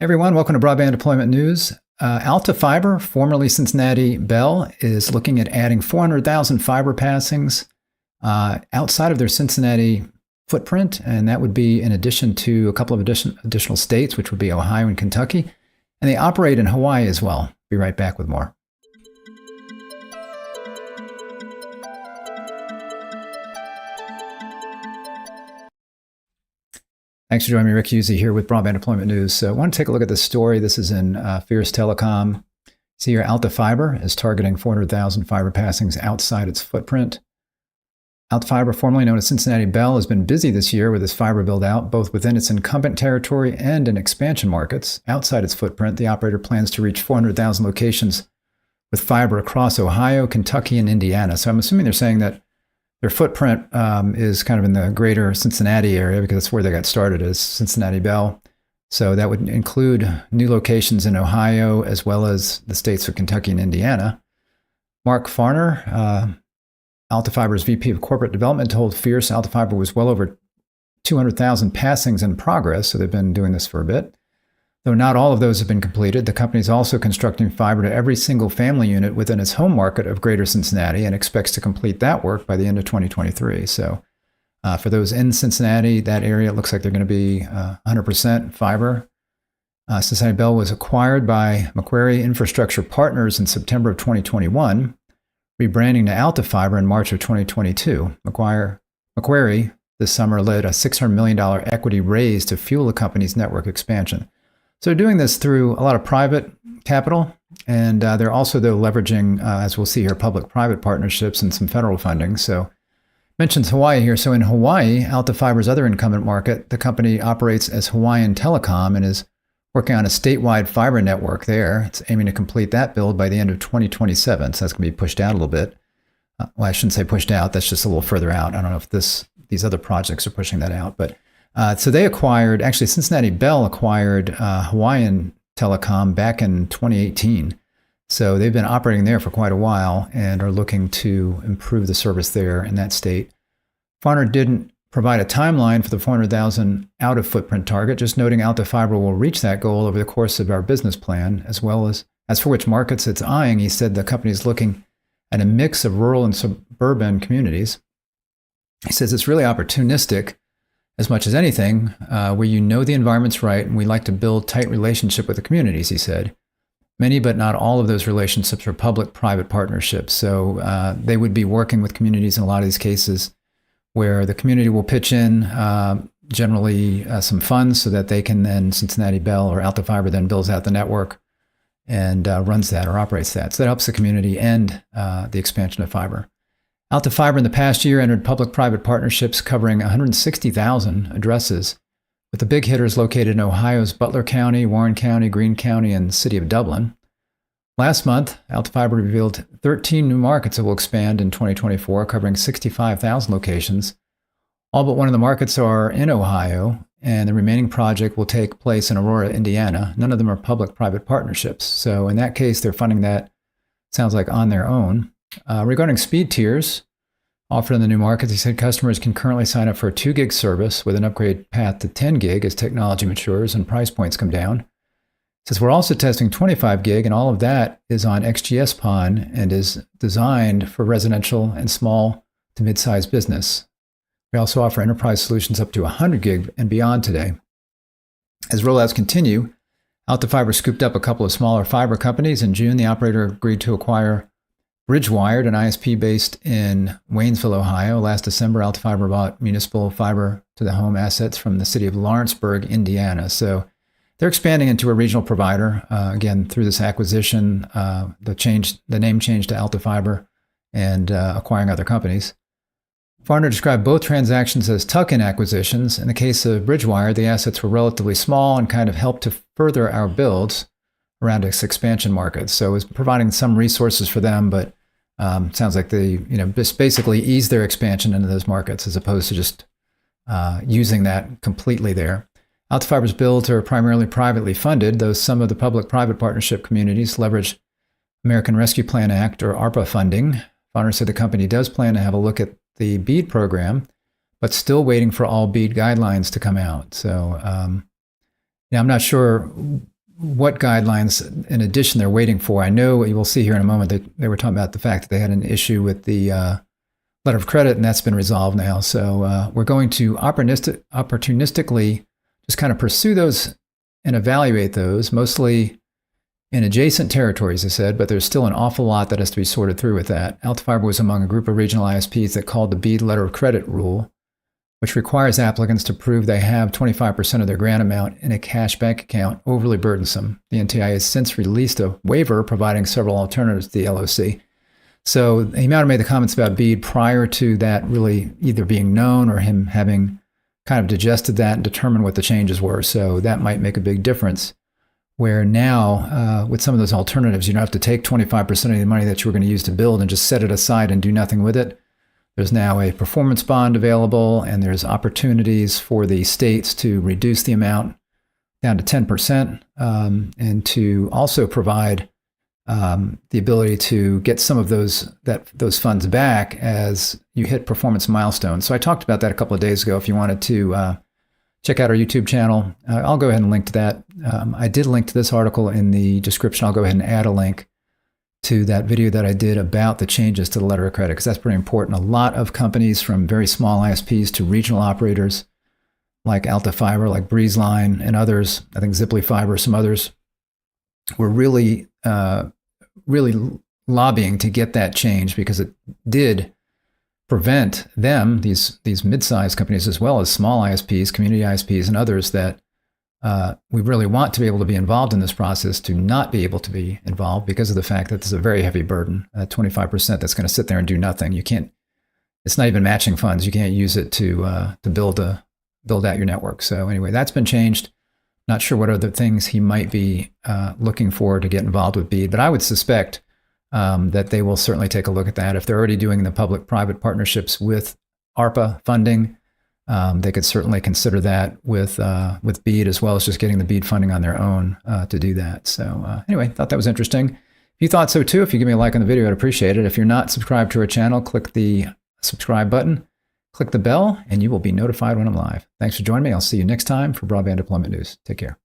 Everyone, welcome to Broadband Deployment News. Altafiber, formerly Cincinnati Bell, is looking at adding 400,000 fiber passings outside of their Cincinnati footprint, and that would be in addition to a couple of additional states, which would be Ohio and Kentucky. And they operate in Hawaii as well. Be right back with more. Thanks for joining me. Rick Husey here with Broadband Deployment News. So I want to take a look at this story. This is in Hawaiian Telcom. See here, Altafiber is targeting 400,000 fiber passings outside its footprint. Altafiber, formerly known as Cincinnati Bell, has been busy this year with its fiber build-out, both within its incumbent territory and in expansion markets. Outside its footprint, the operator plans to reach 400,000 locations with fiber across Ohio, Kentucky, and Indiana. So I'm assuming they're saying that their footprint is kind of in the greater Cincinnati area because that's where they got started as Cincinnati Bell. So that would include new locations in Ohio as well as the states of Kentucky and Indiana. Mark Farner, Altafiber's VP of Corporate Development, told Fierce Altafiber was well over 200,000 passings in progress, so they've been doing this for a bit. Though not all of those have been completed, the company is also constructing fiber to every single family unit within its home market of Greater Cincinnati and expects to complete that work by the end of 2023. So for those in Cincinnati, that area, it looks like they're going to be 100% fiber. Cincinnati Bell was acquired by Macquarie Infrastructure Partners in September of 2021, rebranding to Altafiber in March of 2022. Macquarie this summer led a $600 million equity raise to fuel the company's network expansion. So they're doing this through a lot of private capital, and they're also, though, leveraging, as we'll see here, public-private partnerships and some federal funding. So mentions Hawaii here. So in Hawaii, Altafiber's other incumbent market, the company operates as Hawaiian Telcom and is working on a statewide fiber network there. It's aiming to complete that build by the end of 2027, so that's going to be pushed out a little bit. Well, I shouldn't say pushed out. That's just a little further out. I don't know if these other projects are pushing that out, but so they acquired, actually Cincinnati Bell acquired Hawaiian Telcom back in 2018. So they've been operating there for quite a while and are looking to improve the service there in that state. Farner didn't provide a timeline for the 400,000 out-of-footprint target, just noting Altafiber will reach that goal over the course of our business plan, as well as for which markets it's eyeing. He said the company is looking at a mix of rural and suburban communities. He says it's really opportunistic as much as anything, where you know the environment's right, and we like to build tight relationship with the communities, he said. Many, but not all of those relationships are public-private partnerships. So they would be working with communities in a lot of these cases where the community will pitch in generally some funds so that they can then, Cincinnati Bell or Altafiber then builds out the network and runs that or operates that. So that helps the community and the expansion of fiber. Altafiber in the past year entered public-private partnerships covering 160,000 addresses, with the big hitters located in Ohio's Butler County, Warren County, Greene County, and the city of Dublin. Last month, Altafiber revealed 13 new markets that will expand in 2024, covering 65,000 locations. All but one of the markets are in Ohio, and the remaining project will take place in Aurora, Indiana. None of them are public-private partnerships. So in that case, they're funding that, sounds like, on their own. Regarding speed tiers offered in the new markets, he said customers can currently sign up for a 2 gig service with an upgrade path to 10 gig as technology matures and price points come down. He says we're also testing 25 gig, and all of that is on XGS-PON and is designed for residential and small to mid-sized business. We also offer enterprise solutions up to 100 gig and beyond today. As rollouts continue, Altafiber scooped up a couple of smaller fiber companies. In June, the operator agreed to acquire Bridgewired, an ISP based in Waynesville, Ohio. Last December, Altafiber bought municipal fiber to the home assets from the city of Lawrenceburg, Indiana. So they're expanding into a regional provider, again, through this acquisition, the name change to Altafiber, and acquiring other companies. Farner described both transactions as tuck-in acquisitions. In the case of Bridgewire, the assets were relatively small and kind of helped to further our builds around its expansion markets. So it was providing some resources for them, but sounds like they just basically ease their expansion into those markets as opposed to just using that completely there. Altafiber's builds are primarily privately funded, though some of the public-private partnership communities leverage American Rescue Plan Act or ARPA funding. Farner said the company does plan to have a look at the BEAD program, but still waiting for all BEAD guidelines to come out. So I'm not sure what guidelines, in addition, they're waiting for. I know you will see here in a moment that they were talking about the fact that they had an issue with the letter of credit, and that's been resolved now. So we're going to opportunistically just kind of pursue those and evaluate those, mostly in adjacent territories, I said, but there's still an awful lot that has to be sorted through with that. Altafiber was among a group of regional ISPs that called the BEAD letter of credit rule, which requires applicants to prove they have 25% of their grant amount in a cash bank account, overly burdensome. The NTIA has since released a waiver providing several alternatives to the LOC. So he might have made the comments about BEAD prior to that really either being known or him having kind of digested that and determined what the changes were. So that might make a big difference, where now with some of those alternatives, you don't have to take 25% of the money that you were going to use to build and just set it aside and do nothing with it. There's now a performance bond available, and there's opportunities for the states to reduce the amount down to 10%, and to also provide the ability to get some of those funds back as you hit performance milestones. So I talked about that a couple of days ago. If you wanted to check out our YouTube channel, I'll go ahead and link to that. I did link to this article in the description. I'll go ahead and add a link to that video that I did about the changes to the letter of credit, because that's pretty important. A lot of companies, from very small ISPs to regional operators like Altafiber, like BreezeLine, and others, I think Ziply Fiber, some others, were really lobbying to get that change, because it did prevent them, these mid-sized companies, as well as small ISPs, community ISPs, and others that we really want to be able to be involved in this process, to not be able to be involved because of the fact that there's a very heavy burden, 25% that's going to sit there and do nothing. You can't, it's not even matching funds. You can't use it to build out your network. So anyway, that's been changed. Not sure what other things he might be looking for to get involved with BEAD, but I would suspect that they will certainly take a look at that. If they're already doing the public-private partnerships with ARPA funding, they could certainly consider that with BEAD, as well as just getting the BEAD funding on their own to do that. So anyway, thought that was interesting. If you thought so too, if you give me a like on the video, I'd appreciate it. If you're not subscribed to our channel, click the subscribe button, click the bell, and you will be notified when I'm live. Thanks for joining me. I'll see you next time for Broadband Deployment News. Take care.